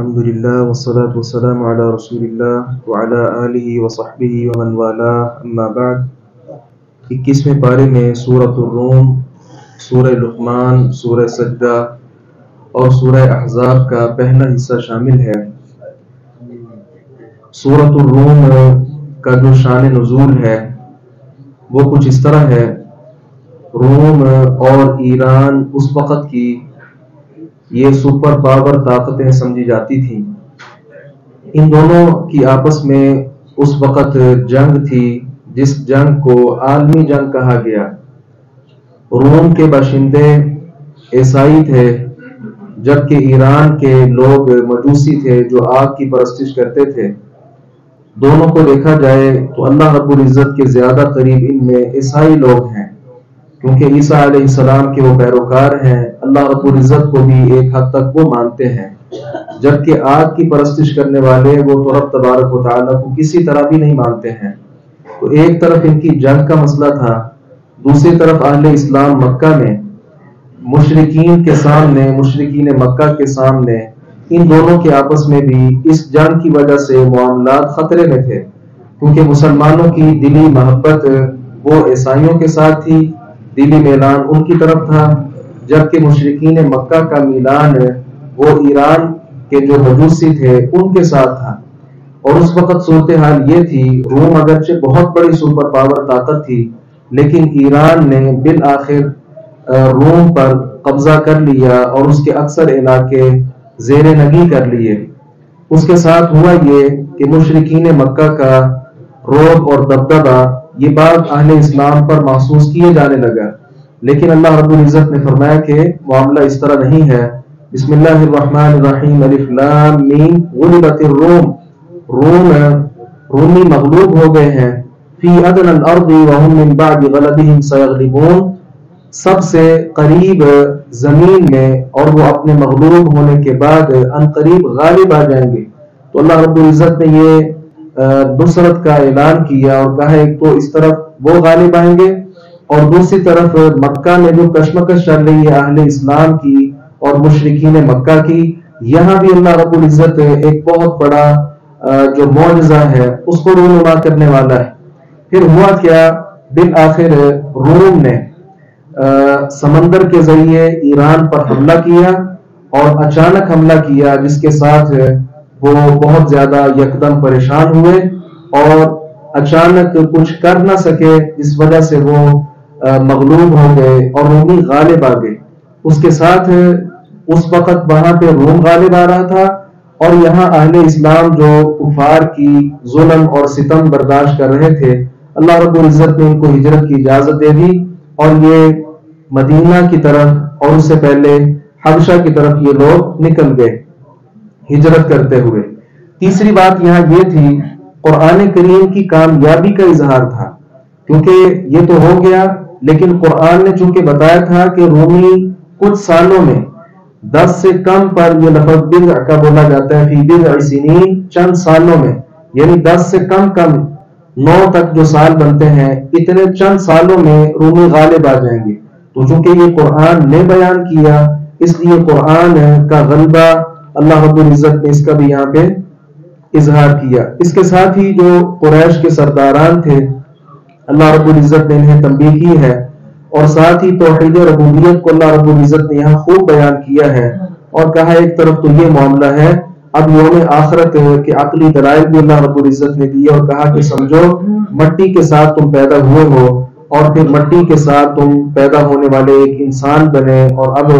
الحمدللہ والصلاة والسلام علی رسول اللہ وعلی آلہ وصحبہ ومن والاه اما بعد 21ویں پارے میں سورۃ الروم، سورہ لقمان، سورہ سجدہ اور سورہ احزاب کا پہلا حصہ شامل ہے۔ سورۃ الروم کا جو شان نزول ہے وہ کچھ اس طرح ہے۔ روم اور ایران اس وقت کی یہ سپر پاور طاقتیں سمجھی جاتی تھیں۔ ان دونوں کی آپس میں اس وقت جنگ تھی جس جنگ کو عالمی جنگ کہا گیا۔ روم کے باشندے عیسائی تھے جبکہ ایران کے لوگ مجوسی تھے جو آگ کی پرستش کرتے تھے۔ دونوں کو دیکھا جائے تو اللہ رب العزت کے زیادہ قریب ان میں عیسائی لوگ ہیں، کیونکہ عیسیٰ علیہ السلام کے وہ پیروکار ہیں۔ اللہ رب العزت کو بھی ایک حد تک وہ مانتے ہیں، جبکہ آگ کی پرستش کرنے والے وہ تو رب تبارک و تعالیٰ کو کسی طرح بھی نہیں مانتے ہیں۔ تو ایک طرف ان کی جنگ کا مسئلہ تھا، دوسری طرف اہل اسلام مکہ میں مشرکین کے سامنے، مشرکین مکہ کے سامنے ان دونوں کے آپس میں بھی اس جنگ کی وجہ سے معاملات خطرے میں تھے، کیونکہ مسلمانوں کی دلی محبت وہ عیسائیوں کے ساتھ تھی، دلی میلان ان کی طرف تھا، جبکہ مشرکین مکہ کا میلان وہ ایران کے جو مجوسی تھے ان کے ساتھ تھا۔ اور اس وقت صورتحال یہ تھی، روم اگرچہ بہت بڑی سپر پاور طاقت تھی، لیکن ایران نے بالآخر روم پر قبضہ کر لیا اور اس کے اکثر علاقے زیر نگی کر لیے۔ اس کے ساتھ ہوا یہ کہ مشرکین مکہ کا رعب اور دبدبہ یہ بات اہل اسلام پر محسوس کیے جانے لگا، لیکن اللہ رب العزت نے فرمایا کہ معاملہ اس طرح نہیں ہے۔ بسم اللہ الرحمن الرحیم، الف لام میم، غلبت الروم، رومی مغلوب ہو گئے ہیں، فی ادنی الارض وهم من بعد غلبهم سیغلبون، سب سے قریب زمین میں، اور وہ اپنے مغلوب ہونے کے بعد ان قریب غالب آ جائیں گے۔ تو اللہ رب العزت نے یہ نصرت کا اعلان کیا اور کہا ایک تو اس طرف وہ غالب آئیں گے، اور دوسری طرف مکہ میں جو کشمکش چل رہی ہے اہل اسلام کی اور مشرکین مکہ کی، یہاں بھی اللہ رب العزت ایک بہت بڑا جو معجزہ ہے اس کو رونما کرنے والا ہے۔ پھر ہوا کیا، بالآخر روم نے سمندر کے ذریعے ایران پر حملہ کیا، اور اچانک حملہ کیا جس کے ساتھ وہ بہت زیادہ یکدم پریشان ہوئے اور اچانک کچھ کر نہ سکے، جس وجہ سے وہ مغلوب ہو گئے اور رومی غالب آ گئے۔ اس کے ساتھ اس وقت وہاں پہ روم غالب آ رہا تھا، اور یہاں اہل اسلام جو کفار کی ظلم اور ستم برداشت کر رہے تھے، اللہ رب العزت نے ان کو ہجرت کی اجازت دے دی، اور یہ مدینہ کی طرف اور اس سے پہلے حبشہ کی طرف یہ لوگ نکل گئے ہجرت کرتے ہوئے۔ تیسری بات یہاں یہ تھی، قرآن کریم کی کامیابی کا اظہار تھا، کیونکہ یہ تو ہو گیا، لیکن قرآن نے چونکہ بتایا تھا کہ رومی کچھ سالوں میں 10 سے کم پر یہ لفظ بضع کا بولا جاتا ہے، فی بضع سنین، چند سالوں میں، یعنی 10 سے کم 9 تک جو سال بنتے ہیں، اتنے چند سالوں میں رومی غالب آ جائیں گے۔ تو چونکہ یہ قرآن نے بیان کیا، اس لیے قرآن کا غلبہ اللہ رب العزت نے اس کا بھی یہاں پہ اظہار کیا۔ اس کے ساتھ ہی جو قریش کے سرداران تھے، اللہ رب العزت نے انہیں تنبیہ کی ہے، اور ساتھ ہی توحید ربوبیت کو اللہ رب العزت نے یہاں خوب بیان کیا ہے، اور کہا ایک طرف تو یہ معاملہ ہے، اب یوم آخرت کے عقلی دلائل بھی اللہ رب العزت نے دیے، اور کہا کہ سمجھو مٹی کے ساتھ تم پیدا ہوئے ہو، اور پھر مٹی کے ساتھ تم پیدا ہونے والے ایک انسان بنے، اور اب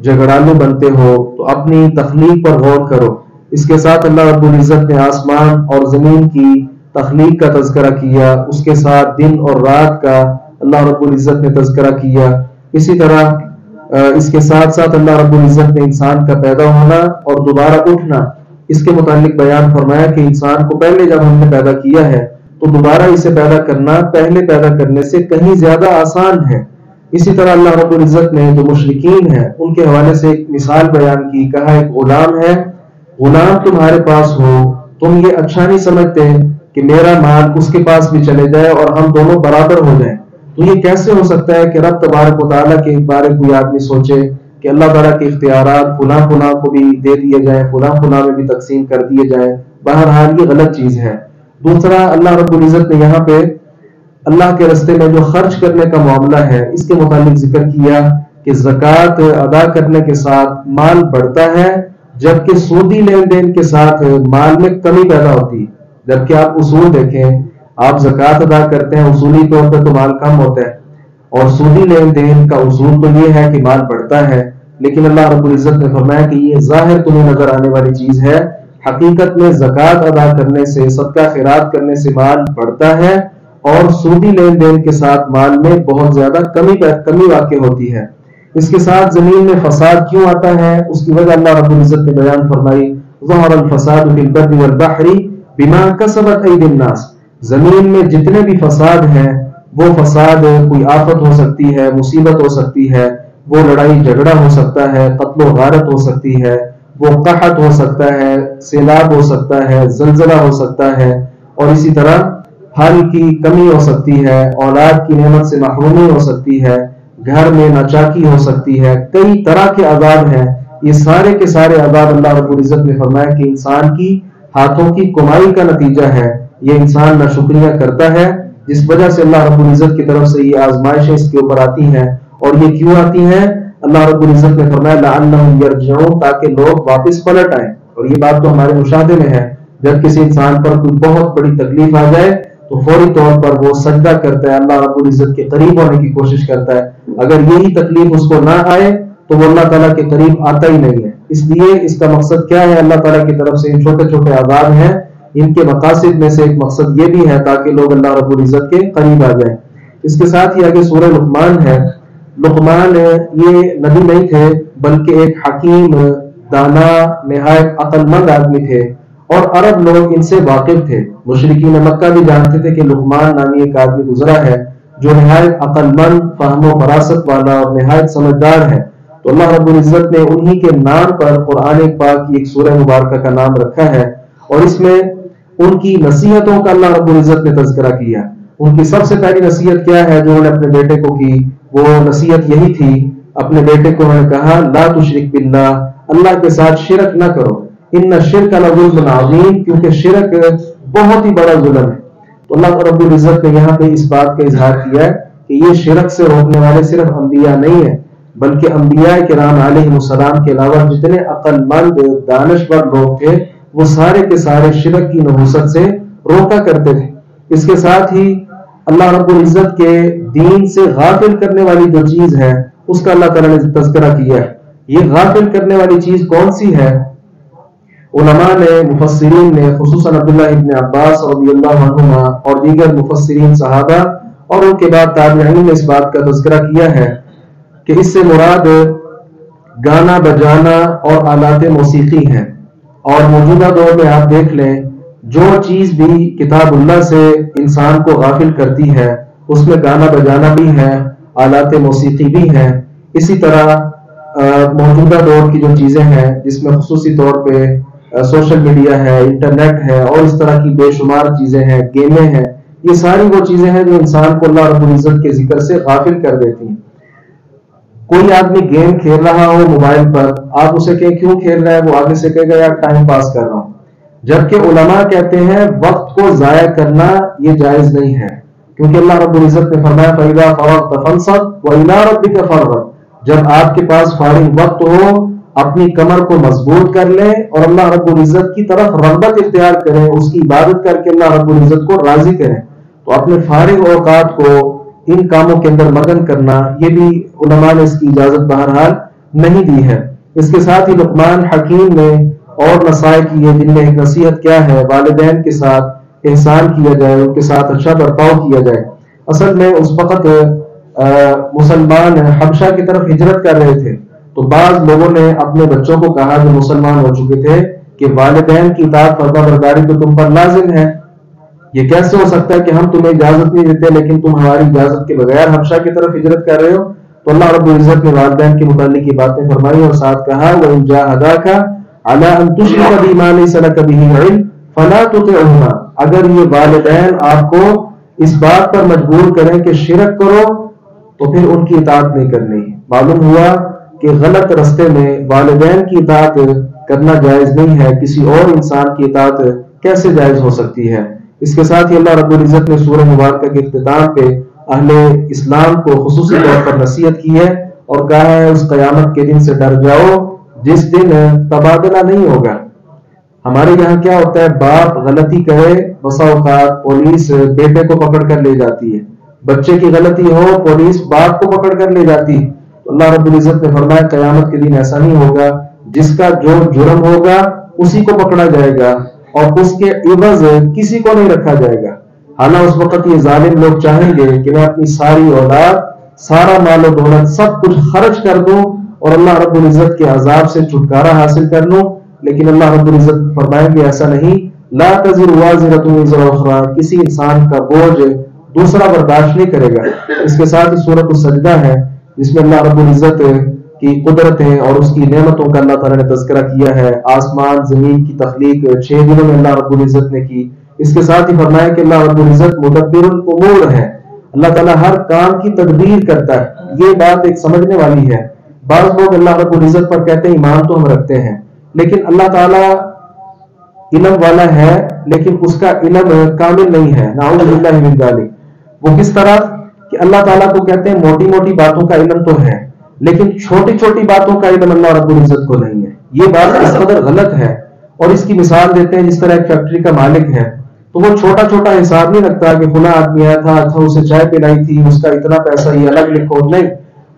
جھگڑالو بنتے ہو، تو اپنی تخلیق پر غور کرو۔ اس کے ساتھ اللہ رب العزت نے آسمان اور زمین کی تخلیق کا تذکرہ کیا، اس کے ساتھ دن اور رات کا اللہ رب العزت نے تذکرہ کیا۔ اسی طرح اس کے ساتھ ساتھ اللہ رب العزت نے انسان کا پیدا ہونا اور دوبارہ اٹھنا، اس کے متعلق بیان فرمایا کہ انسان کو پہلے جب ہم نے پیدا کیا ہے تو دوبارہ اسے پیدا کرنا پہلے پیدا کرنے سے کہیں زیادہ آسان ہے۔ اسی طرح اللہ رب العزت نے جو مشرکین ہیں ان کے حوالے سے ایک مثال بیان کی، کہا ایک غلام ہے، غلام تمہارے پاس ہو، تم یہ اچھا نہیں سمجھتے کہ میرا مال اس کے پاس بھی چلے جائے اور ہم دونوں برابر ہو جائیں؟ تو یہ کیسے ہو سکتا ہے کہ رب تبارک و تعالیٰ کے بارے کوئی آدمی سوچے کہ اللہ تعالیٰ کے اختیارات فلاں فلاں کو بھی دے دیے جائیں، فلاں فلاں میں بھی تقسیم کر دیے جائیں، بہرحال یہ غلط چیز ہے۔ دوسرا، اللہ رب العزت نے یہاں پہ اللہ کے راستے میں جو خرچ کرنے کا معاملہ ہے اس کے متعلق ذکر کیا کہ زکوٰۃ ادا کرنے کے ساتھ مال بڑھتا ہے، جبکہ سودی لین دین کے ساتھ مال میں کمی پیدا ہوتی ہے۔ جبکہ آپ اصول دیکھیں، آپ زکوٰۃ ادا کرتے ہیں اصولی طور پہ تو مال کم ہوتا ہے، اور سودی لین دین کا اصول تو یہ ہے کہ مال بڑھتا ہے، لیکن اللہ رب العزت نے فرمایا کہ یہ ظاہر تمہیں نظر آنے والی چیز ہے، حقیقت میں زکوٰۃ ادا کرنے سے، صدقہ خیرات کرنے سے مال بڑھتا ہے، اور سودی لین دین کے ساتھ مال میں بہت زیادہ کمی واقع ہوتی ہے۔ اس کے ساتھ زمین میں فساد کیوں آتا ہے، اس کی وجہ اللہ رب العزت نے بیان فرمائی، ظہر الفساد فی البر والبحر بما کسبت ایدی الناس۔ زمین میں جتنے بھی فساد ہیں، وہ فساد کوئی آفت ہو سکتی ہے، مصیبت ہو سکتی ہے، وہ لڑائی جھگڑا ہو سکتا ہے، قتل و غارت ہو سکتی ہے، وہ قحط ہو سکتا ہے، سیلاب ہو سکتا ہے، زلزلہ ہو سکتا ہے، اور اسی طرح پھل کی کمی ہو سکتی ہے، اولاد کی نعمت سے محرومی ہو سکتی ہے، گھر میں ناچاکی ہو سکتی ہے، کئی طرح کے عذاب ہیں۔ یہ سارے کے سارے عذاب اللہ رب العزت نے فرمایا کہ انسان کی ہاتھوں کی کمائی کا نتیجہ ہے، یہ انسان ناشکریہ کرتا ہے، جس وجہ سے اللہ رب العزت کی طرف سے یہ آزمائشیں اس کے اوپر آتی ہیں۔ اور یہ کیوں آتی ہیں؟ اللہ رب العزت نے فرمایا لعلہم یرجعون، تاکہ لوگ واپس پلٹ آئیں۔ اور یہ بات تو ہمارے مشاہدے میں ہے، جب کسی انسان پر کوئی بہت بڑی تکلیف آ جائے تو فوری طور پر وہ سجدہ کرتا ہے، اللہ رب العزت کے قریب ہونے کی کوشش کرتا ہے۔ اگر یہی تکلیف اس کو نہ آئے تو وہ اللہ تعالیٰ کے قریب آتا ہی نہیں ہے۔ اس لیے اس کا مقصد کیا ہے؟ اللہ تعالیٰ کی طرف سے ان چھوٹے چھوٹے عذاب ہیں، ان کے مقاصد میں سے ایک مقصد یہ بھی ہے تاکہ لوگ اللہ رب العزت کے قریب آ جائیں۔ اس کے ساتھ ہی آگے سورہ لقمان ہے۔ لقمان یہ نبی نہیں تھے، بلکہ ایک حکیم، دانا، نہایت عقل مند آدمی تھے، اور عرب لوگ ان سے واقف تھے۔ مشرکین مکہ بھی جانتے تھے کہ لقمان نامی ایک آدمی گزرا ہے جو نہایت عقل مند، فہم و فراست والا اور نہایت سمجھدار ہے۔ تو اللہ رب العزت نے انہی کے نام پر قرآن پاک کی ایک سورہ مبارکہ کا نام رکھا ہے، اور اس میں ان کی نصیحتوں کا اللہ رب العزت نے تذکرہ کیا۔ ان کی سب سے پہلی نصیحت کیا ہے جو انہوں نے اپنے بیٹے کو کی؟ وہ نصیحت یہی تھی، اپنے بیٹے کو انہوں نے کہا لا تشرک باللہ، اللہ کے ساتھ شرک نہ کرو، ان الشرک لظلم عظیم، کیونکہ شرک بہت ہی بڑا ظلم ہے۔ تو اللہ رب العزت نے یہاں پہ اس بات کا اظہار کیا ہے کہ یہ شرک سے روکنے والے صرف انبیاء نہیں ہیں، بلکہ انبیاء کرام علیہ السلام کے علاوہ جتنے عقل مند دانشور لوگ تھے وہ سارے کے سارے شرک کی نحوست سے روکا کرتے تھے۔ اس کے ساتھ ہی اللہ رب العزت کے دین سے غافل کرنے والی جو چیز ہے اس کا اللہ تعالیٰ نے تذکرہ کیا ہے۔ یہ غافل کرنے والی چیز کون سی ہے؟ علماء نے، مفسرین نے، خصوصاً عبداللہ ابن عباس رضی اللہ عنہما اور دیگر مفسرین صحابہ اور ان کے بعد تابعین نے اس بات کا تذکرہ کیا ہے کہ اس سے مراد گانا بجانا اور آلات موسیقی ہیں۔ اور موجودہ دور میں آپ دیکھ لیں، جو چیز بھی کتاب اللہ سے انسان کو غافل کرتی ہے اس میں گانا بجانا بھی ہے، آلات موسیقی بھی ہیں۔ اسی طرح موجودہ دور کی جو چیزیں ہیں جس میں خصوصی طور پہ سوشل میڈیا ہے، انٹرنیٹ ہے، اور اس طرح کی بے شمار چیزیں ہیں، گیمیں ہیں، یہ ساری وہ چیزیں ہیں جو انسان کو اللہ رب العزت کے ذکر سے غافل کر دیتی ہیں۔ کوئی آدمی گیم کھیل رہا ہو موبائل پر، آپ اسے کہیں کیوں کھیل رہا ہے، وہ آگے سے کہے گا یار ٹائم پاس کر رہا ہوں، جبکہ علماء کہتے ہیں وقت کو ضائع کرنا یہ جائز نہیں ہے، کیونکہ اللہ رب العزت نے فرمایا فَإِذَا فَرَغْتَ فَانصَبْ وَإِلَىٰ رَبِّكَ فَارْغَب، جب آپ کے پاس فارغ وقت ہو اپنی کمر کو مضبوط کر لیں اور اللہ رب العزت کی طرف رغبت اختیار کریں، اس کی عبادت کر کے اللہ رب العزت کو راضی کریں۔ تو اپنے فارغ اوقات کو ان کاموں کے اندر مگن کرنا، یہ بھی علماء نے اس کی اجازت بہرحال نہیں دی ہے۔ اس کے ساتھ ہی لقمان حکیم نے اور نصائح کیے، جن میں ایک نصیحت کیا ہے، والدین کے ساتھ احسان کیا جائے، ان کے ساتھ اچھا برتاؤ کیا جائے۔ اصل میں اس وقت مسلمان حبشہ کی طرف ہجرت کر رہے تھے، تو بعض لوگوں نے اپنے بچوں کو کہا جو مسلمان ہو چکے تھے کہ والدین کی اطاعت فرما برداری تو تم پر لازم ہے، یہ کیسے ہو سکتا ہے کہ ہم تمہیں اجازت نہیں دیتے لیکن تم ہماری اجازت کے بغیر حبشہ کی طرف ہجرت کر رہے ہو؟ تو اللہ رب العزت نے والدین کے متعلق یہ باتیں فرمائی اور ساتھ کہا وَإِن جَاهَدَاكَ عَلَىٰ أَن تُشْرِكَ بِي مَا لَيْسَ لَكَ بِهِ عِلْمٌ فَلَا تُطِعْهُمَا، اگر یہ والدین آپ کو اس بات پر مجبور کریں کہ شرک کرو تو پھر ان کی اطاعت نہیں کرنی۔ معلوم ہوا کہ غلط رستے میں والدین کی اطاعت کرنا جائز نہیں ہے، کسی اور انسان کی اطاعت کیسے جائز ہو سکتی ہے؟ اس کے ساتھ ہی اللہ رب العزت نے سورہ مبارکہ کے اختتام پہ اہل اسلام کو خصوصی طور پر نصیحت کی ہے اور کہا ہے اس قیامت کے دن سے ڈر جاؤ جس دن تبادلہ نہیں ہوگا۔ ہمارے یہاں کیا ہوتا ہے، باپ غلطی کرے بسا اوقات پولیس بیٹے کو پکڑ کر لے جاتی ہے، بچے کی غلطی ہو پولیس باپ کو پکڑ کر لے جاتی ہے۔ تو اللہ رب العزت نے فرمایا قیامت کے دن ایسا نہیں ہوگا، جس کا جو جرم ہوگا اسی کو پکڑا جائے گا اور اس کے عوض کسی کو نہیں رکھا جائے گا۔ حالانکہ اس وقت یہ ظالم لوگ چاہیں گے کہ میں اپنی ساری اولاد، سارا مال و دولت سب کچھ خرچ کر دوں اور اللہ رب العزت کے عذاب سے چھٹکارا حاصل کر لوں، لیکن اللہ رب العزت فرمائیں گے ایسا نہیں، لا تزر وازرۃ وزر اخرى، کسی انسان کا بوجھ دوسرا برداشت نہیں کرے گا۔ اس کے ساتھ ہی سورۃ السجدہ ہے جس میں اللہ رب العزت کی قدرتیں اور اس کی نعمتوں کا اللہ تعالیٰ نے تذکرہ کیا ہے۔ آسمان زمین کی تخلیق 6 دنوں میں اللہ رب العزت نے کی۔ اس کے ساتھ ہی فرمایا کہ اللہ رب العزت مدبر الامور ہے، اللہ تعالیٰ ہر کام کی تدبیر کرتا ہے۔ یہ بات ایک سمجھنے والی ہے۔ بعض لوگ اللہ رب العزت پر کہتے ہیں ایمان تو ہم رکھتے ہیں، لیکن اللہ تعالیٰ علم والا ہے لیکن اس کا علم کامل نہیں ہے، نعوذ باللہ من ذالک۔ وہ کس طرح کہ اللہ تعالیٰ کو کہتے ہیں موٹی موٹی باتوں کا علم تو ہے لیکن چھوٹی چھوٹی باتوں کا علم اللہ رب العزت کو نہیں ہے۔ یہ بات اس قدر غلط ہے، اور اس کی مثال دیتے ہیں جس طرح ایک فیکٹری کا مالک ہے تو وہ چھوٹا چھوٹا حساب نہیں رکھتا کہ فلاں آدمی آیا تھا، اچھا اسے چائے پلائی تھی، اس کا اتنا پیسہ یہ الگ لکھو، نہیں،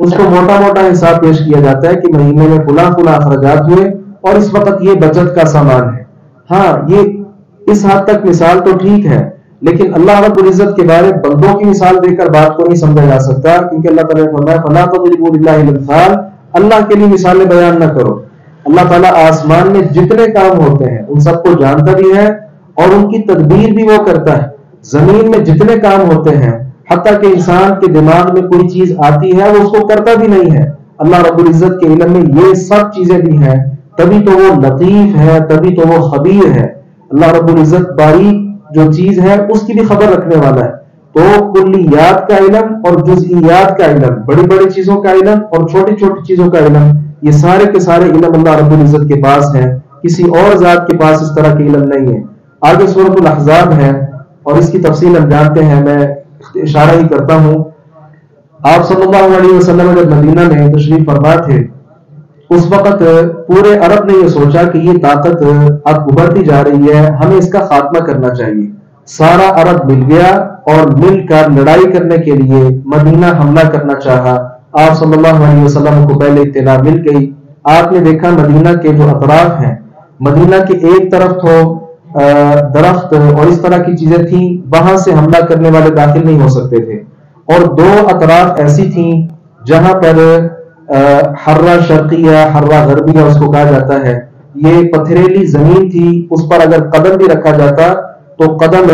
اس کو موٹا موٹا حساب پیش کیا جاتا ہے کہ مہینے میں فلاں فلاں اخراجات ہوئے اور اس وقت یہ بچت کا سامان ہے۔ ہاں، یہ اس حد تک مثال تو ٹھیک ہے، لیکن اللہ رب العزت کے بارے بندوں کی مثال دے کر بات کو نہیں سمجھا جا سکتا، کیونکہ اللہ تعالیٰ نے فرمایا فَلَا تَضْرِبُوا لِلَّهِ الْأَمْثَالَ، اللہ کے لیے مثالیں بیان نہ کرو۔ اللہ تعالیٰ آسمان میں جتنے کام ہوتے ہیں ان سب کو جانتا بھی ہے اور ان کی تدبیر بھی وہ کرتا ہے۔ زمین میں جتنے کام ہوتے ہیں حتیٰ کہ انسان کے دماغ میں کوئی چیز آتی ہے وہ اس کو کرتا بھی نہیں ہے، اللہ رب العزت کے علم میں یہ سب چیزیں بھی ہیں، تبھی تو وہ لطیف ہے، تبھی تو وہ خبیر ہے۔ اللہ رب العزت باریک جو چیز ہے اس کی بھی خبر رکھنے والا ہے۔ تو کلیات کا علم اور جزئیات کا علم، بڑی بڑی چیزوں کا علم اور چھوٹی چھوٹی چیزوں کا علم، یہ سارے کے سارے علم اللہ رب العزت کے پاس ہیں، کسی اور ذات کے پاس اس طرح کے علم نہیں ہے۔ آگے سورۃ الاحزاب ہے اور اس کی تفصیل ہم جانتے ہیں، میں اشارہ ہی کرتا ہوں۔ آپ صلی اللہ علیہ وسلم جب مدینہ میں تشریف فرما تھے اس وقت پورے عرب نے یہ سوچا کہ یہ طاقت اب ابھرتی جا رہی ہے، ہمیں اس کا خاتمہ کرنا چاہیے۔ سارا عرب مل گیا اور مل کر لڑائی کرنے کے لیے مدینہ حملہ کرنا چاہا۔ آپ صلی اللہ علیہ وسلم کو پہلے اطلاع مل گئی، آپ نے دیکھا مدینہ کے جو اطراف ہیں، مدینہ کے ایک طرف تو درخت اور اس طرح کی چیزیں تھیں، وہاں سے حملہ کرنے والے داخل نہیں ہو سکتے تھے، اور 2 اطراف ایسی تھیں جہاں پر حرہ شرقیہ حرہ غربیہ اس کو کہا جاتا ہے، یہ پتھریلی زمین تھی، اس پر اگر قدم بھی رکھا جاتا تو قدم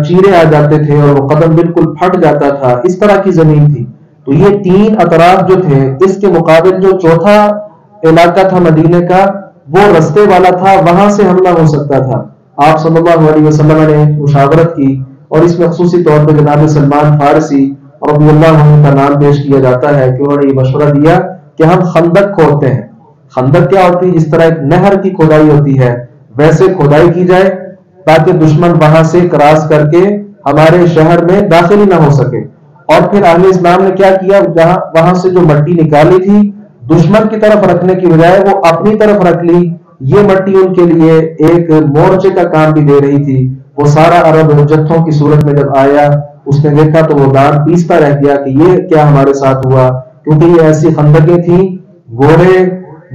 چیرے آ جاتے تھے اور وہ قدم بالکل پھٹ جاتا تھا، اس طرح کی زمین تھی۔ تو یہ 3 اطراف جو تھے، اس کے مقابل جو چوتھا علاقہ تھا مدینے کا وہ رستے والا تھا، وہاں سے حملہ ہو سکتا تھا۔ آپ صلی اللہ علیہ وسلم نے مشاورت کی اور اس میں خصوصی طور پر جناب سلمان فارسی رضی اللہ عنہ کا نام پیش کیا جاتا ہے کہ انہوں نے یہ مشورہ دیا کہ ہم خندق کھودتے ہیں۔ خندق کیا ہوتی ہے؟ جس طرح ایک نہر کی کھدائی ہوتی ہے ویسے کھدائی کی جائے تاکہ دشمن وہاں سے کراس کر کے ہمارے شہر میں داخل ہی نہ ہو سکے۔ اور پھر اہل اسلام نے کیا کیا، جہاں وہاں سے جو مٹی نکالی تھی دشمن کی طرف رکھنے کی بجائے وہ اپنی طرف رکھ لی۔ یہ مٹی ان کے لیے ایک مورچے کا کام بھی دے رہی تھی۔ وہ سارا عرب جتھوں کی صورت میں جب آیا، اس نے دیکھا تو وہ دانت پیستا رہ گیا کہ یہ کیا ہمارے ساتھ ہوا، کیونکہ یہ ایسی خندقیں تھیں، گھوڑے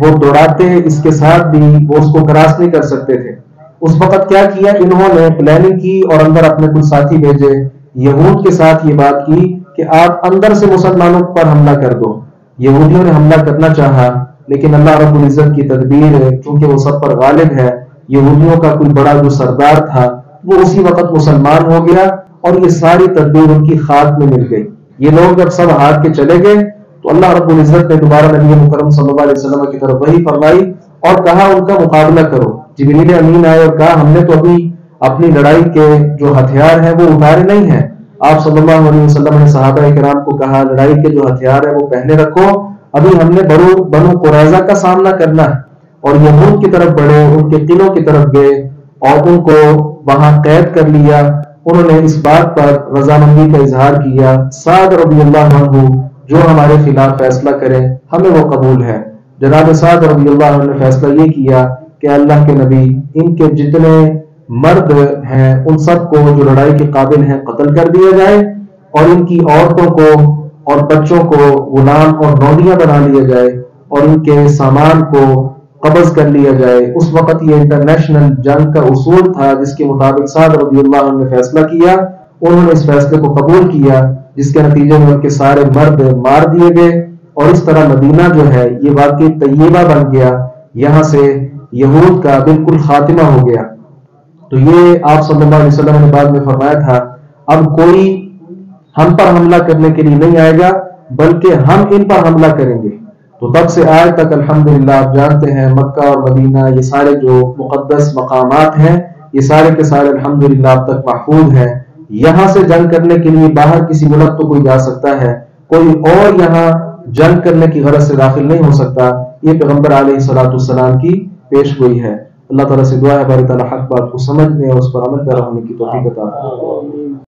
وہ دوڑاتے، اس کے ساتھ بھی وہ اس کو کراس نہیں کر سکتے تھے۔ اس وقت کیا کیا، انہوں نے پلاننگ کی اور اندر اپنے کچھ ساتھی بھیجے، یہود کے ساتھ یہ بات کی کہ آپ اندر سے مسلمانوں پر حملہ کر دو۔ یہودیوں نے حملہ کرنا چاہا لیکن اللہ رب العزت کی تدبیر چونکہ وہ سب پر غالب ہے، یہودیوں کا کوئی بڑا جو سردار تھا وہ اسی وقت مسلمان ہو گیا اور یہ ساری تدبیر ان کی خاک میں مل گئی۔ یہ لوگ جب سب ہار کے چلے گئے تو اللہ رب العزت نے دوبارہ نبی مکرم صلی اللہ علیہ وسلم کی طرف وحی فرمائی اور کہا ان کا مقابلہ کرو۔ جبریل امین آئے اور کہا ہم نے تو ابھی اپنی لڑائی کے جو ہتھیار ہیں وہ اتارے نہیں ہیں۔ آپ صلی اللہ علیہ وسلم نے صحابہ کرام کو کہا لڑائی کے جو ہتھیار ہیں وہ پہنے رکھو ابھی ہم نے بنو قریظہ کا سامنا کرنا ہے، اور یہود کی طرف بڑھے، ان کے قلعوں کی طرف گئے اور ان کو وہاں قید کر لیا۔ انہوں نے اس بات پر رضامندی کا اظہار کیا، سعد رضی اللہ عنہ جو ہمارے خلاف فیصلہ کرے ہمیں وہ قبول ہے۔ جناب سعد رضی اللہ عنہ نے فیصلہ یہ کیا کہ اللہ کے نبی، ان کے جتنے مرد ہیں ان سب کو جو لڑائی کے قابل ہیں قتل کر دیا جائے، اور ان کی عورتوں کو اور بچوں کو غلام اور نوڈیاں بنا لیا جائے، اور ان کے سامان کو قبض کر لیا جائے۔ اس وقت یہ انٹرنیشنل جنگ کا اصول تھا جس کے مطابق سعد رضی اللہ عنہ نے فیصلہ کیا۔ انہوں نے اس فیصلے کو قبول کیا، جس کے نتیجے میں ان کے سارے مرد مار دیے گئے، اور اس طرح مدینہ جو ہے یہ واقعی طیبہ بن گیا، یہاں سے یہود کا بالکل خاتمہ ہو گیا۔ تو یہ آپ صلی اللہ علیہ وسلم نے بعد میں فرمایا تھا، اب کوئی ہم پر حملہ کرنے کے لیے نہیں آئے گا بلکہ ہم ان پر حملہ کریں گے۔ تو تب سے آج تک الحمدللہ آپ جانتے ہیں مکہ اور مدینہ یہ سارے جو مقدس مقامات ہیں یہ سارے کے سارے الحمدللہ اب تک محفوظ ہیں۔ یہاں سے جنگ کرنے کے لیے باہر کسی ملک تو کوئی جا سکتا ہے، کوئی اور یہاں جنگ کرنے کی غرض سے داخل نہیں ہو سکتا۔ یہ پیغمبر علیہ الصلوۃ والسلام کی پیش گوئی ہے۔ اللہ تعالیٰ سے دعا ہے باری تعالیٰ حق بات کو سمجھنے اور اس پر عمل پیرا ہونے کی توفیق عطا فرمائے۔